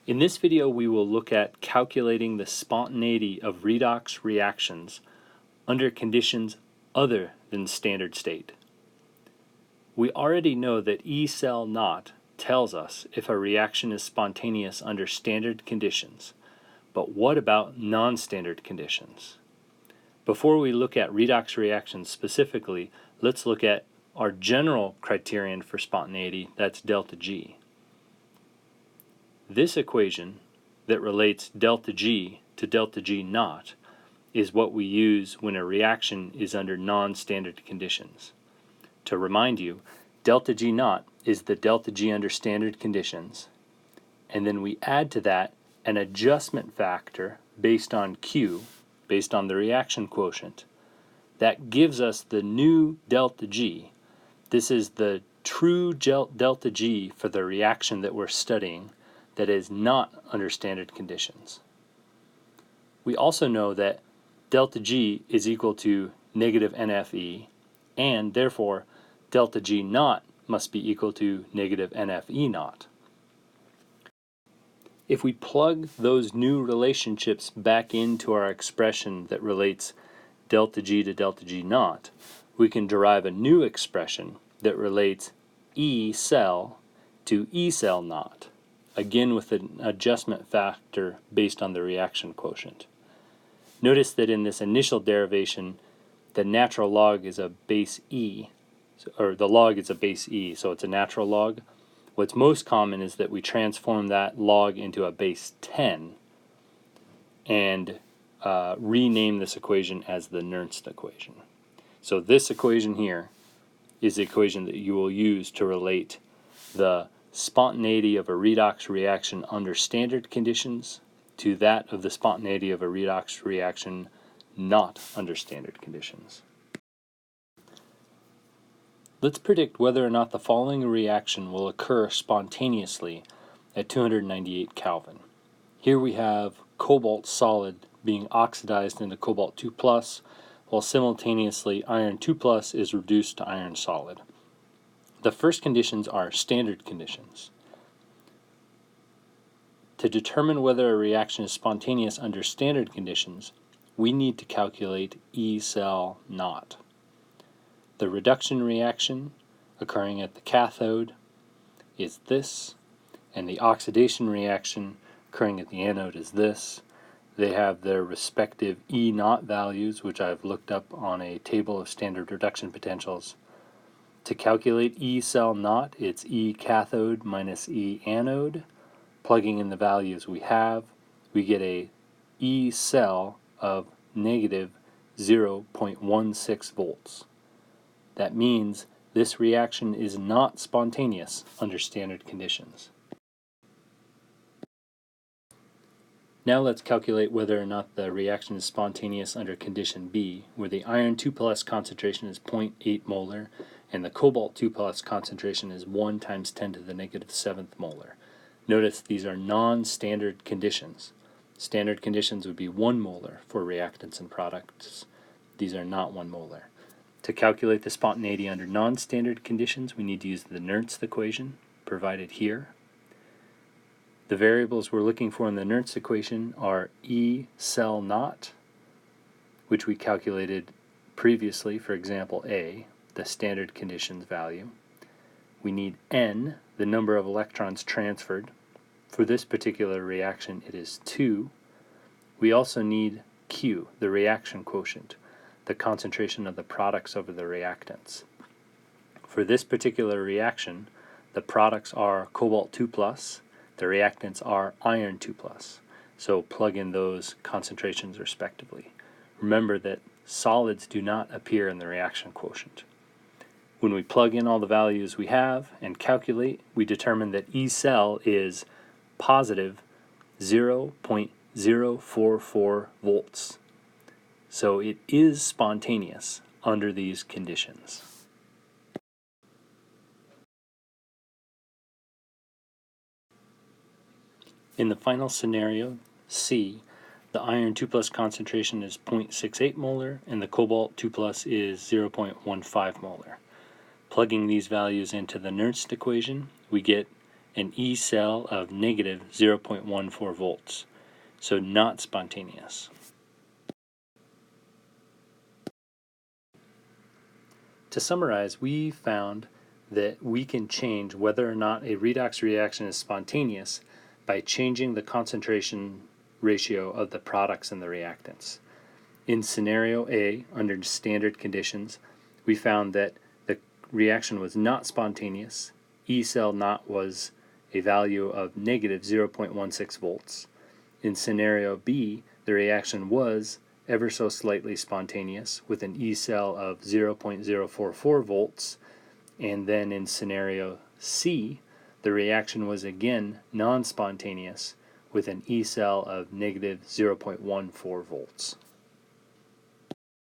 In this video, we will look at calculating the spontaneity of redox reactions under conditions other than standard state. We already know that E cell naught tells us if a reaction is spontaneous under standard conditions, but what about non-standard conditions? Before we look at redox reactions specifically, let's look at our general criterion for spontaneity, that's delta G. This equation that relates delta G to delta G naught is what we use when a reaction is under non-standard conditions. To remind you, delta G naught is the delta G under standard conditions, and then we add to that an adjustment factor based on Q, based on the reaction quotient. That gives us the new delta G. This is the true delta G for the reaction that we're studying that is not under standard conditions. We also know that delta G is equal to negative NFE, and therefore delta G naught must be equal to negative NFE naught. If we plug those new relationships back into our expression that relates delta G to delta G naught, we can derive a new expression that relates E cell to E cell naught, again with an adjustment factor based on the reaction quotient. Notice that in this initial derivation, the natural log is a base E, or the log is a base E, so it's a natural log. What's most common is that we transform that log into a base 10 and rename this equation as the Nernst equation. So this equation here is the equation that you will use to relate the spontaneity of a redox reaction under standard conditions to that of the spontaneity of a redox reaction not under standard conditions. Let's predict whether or not the following reaction will occur spontaneously at 298 Kelvin. Here we have cobalt solid being oxidized into cobalt 2+, while simultaneously iron 2+ is reduced to iron solid. The first conditions are standard conditions. To determine whether a reaction is spontaneous under standard conditions, we need to calculate E cell naught. The reduction reaction occurring at the cathode is this, and the oxidation reaction occurring at the anode is this. They have their respective E naught values, which I've looked up on a table of standard reduction potentials. To calculate E cell naught, it's E cathode minus E anode. Plugging in the values we have, we get a E cell of negative 0.16 volts. That means this reaction is not spontaneous under standard conditions. Now let's calculate whether or not the reaction is spontaneous under condition B, where the iron 2+ concentration is 0.8 molar and the cobalt 2+ concentration is 1 × 10 to the negative 7th molar. Notice these are non-standard conditions. Standard conditions would be 1 molar for reactants and products. These are not 1 molar. To calculate the spontaneity under non-standard conditions, we need to use the Nernst equation provided here. The variables we're looking for in the Nernst equation are E cell naught, which we calculated previously for example A, the standard conditions value. We need N, the number of electrons transferred. For this particular reaction, it is 2. We also need Q, the reaction quotient, the concentration of the products over the reactants. For this particular reaction, the products are cobalt 2+, the reactants are iron 2+. So plug in those concentrations respectively. Remember that solids do not appear in the reaction quotient. When we plug in all the values we have and calculate, we determine that E cell is positive 0.044 volts. So it is spontaneous under these conditions. In the final scenario, C, the iron 2+ concentration is 0.68 molar and the cobalt 2+ is 0.15 molar. Plugging these values into the Nernst equation, we get an E cell of negative 0.14 volts, so not spontaneous. To summarize, we found that we can change whether or not a redox reaction is spontaneous by changing the concentration ratio of the products and the reactants. In scenario A, under standard conditions, we found that the reaction was not spontaneous. E cell naught was a value of negative 0.16 volts. In scenario B, the reaction was ever so slightly spontaneous with an E cell of 0.044 volts, and then in scenario C, the reaction was again non-spontaneous with an E cell of negative 0.14 volts.